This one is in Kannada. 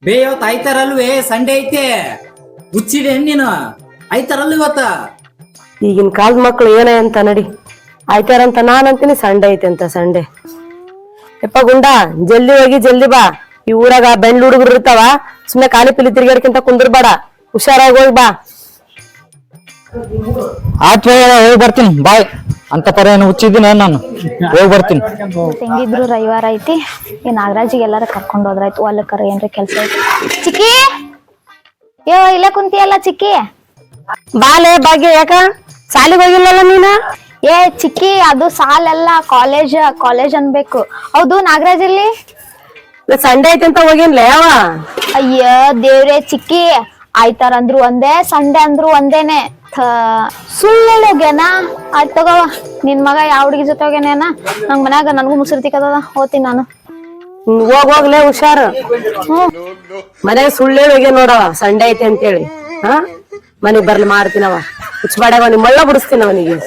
ಬೇ ಇವತ್ತು ಆಯ್ತಾರಲ್ವೇ ಸಂಡೇ ಐತೆ ಹುಚ್ಚಿಡಿ ನೀನು ಆಯ್ತಾರಲ್ವ ಇವತ್ತ. ಈಗಿನ ಕಾಲದ ಮಕ್ಳು ಏನ ಅಂತ ನಡಿ ಆಯ್ತಾರಂತ ನಾನ್ ಅಂತೀನಿ ಸಂಡೆ ಐತೆ ಅಂತ ಸಂಡೆ. ಯಪ್ಪ ಗುಂಡ ಜಲ್ದಿ ಹೋಗಿ ಜಲ್ದಿ ಬಾ. ಈ ಊರಾಗ ಬೆಂಡ್ ಹುಡುಗರು ಇರ್ತಾವ, ಸುಮ್ನೆ ಖಾಲಿ ಪಿಲಿ ತಿರ್ಗಾಡ್ಕಿಂತ ಕುಂದ್ರಬೇಡ, ಹುಷಾರಾಗಿ ಹೋಗಿ ಬಾ. ಆತ್ಮ ಹೋಗಿ ಬರ್ತೀನಿ ಬಾಯ್. ಅಂತ ಪರ ಏನು ಹುಚ್ಚಿದ್ದೀನಿ ನಾನು, ಹೋಗಿ ಬರ್ತೀನಿ. ಹೆಂಗಿದ್ರು ರವಿವಾರ ಐತಿ, ಈ ನಾಗರಾಜಿಗೆ ಎಲ್ಲಾರ ಕರ್ಕೊಂಡ್ ಹೋದ್ರಾಯ್ತು. ಹೊಲಕ್ಕರ ಏನ್ರ ಕೆಲ್ಸ ಐತಿ. ಚಿಕ್ಕಿ ಯೋ ಇಲ್ಲೇ ಕುಂತಿಯಲ್ಲ ಚಿಕ್ಕಿ. ಬಾಲೆ ಭಾಗ್ಯ, ಯಾಕ ಸಾಲಿಗೆ ಹೋಗಿಲ್ಲಲ್ಲ ನೀನ? ಏ ಚಿಕ್ಕಿ, ಅದು ಸಾಲೆಲ್ಲ ಕಾಲೇಜ್ ಅನ್ಬೇಕು. ಹೌದು ನಾಗರಾಜ್ ಇಲ್ಲಿ ಸಂಡೆ ಐತೆ ಅಂತ ಹೋಗಿನ್ಲೆ ಅವ. ಅಯ್ಯ ದೇವ್ರೆ ಚಿಕ್ಕಿ, ಆಯ್ತಾರ ಅಂದ್ರು ಒಂದೇ, ಸಂಡೆ ಅಂದ್ರು ಒಂದೇನೆ. ಸುಳ್ಳು ಹೋಗ್ಯಾನ. ಆಯ್ತು ತಗೋವ, ನಿನ್ ಮಗ ಯಾವ ಹುಡುಗಿ ಜೊತೆ ಹೋಗ್ಯಾನೇನ? ನಂಗ್ ಮನ್ಯಾಗ ನನ್ಗೂ ಮುಸುರು ತಿಕ್ಕದ, ಹೋಗ್ತೀನಿ ನಾನು. ಹೋಗ್ಲೇ ಹುಷಾರು. ಮನೆಗೆ ಸುಳ್ಳೇ ಹೋಗಿ ನೋಡವ ಸಂಡೆ ಐತೆ ಅಂತೇಳಿ. ಮನೆಗ್ ಬರ್ಲಿ ಮಾಡ್ತೀನವ, ಹುಚ್ಚ ಬಾಡ್ಯಾಗ ಅವನಿಗೆ ಮಳ್ಳ ಬಿಡಿಸ್ತೀನಿ ಅವನಿಗೆ.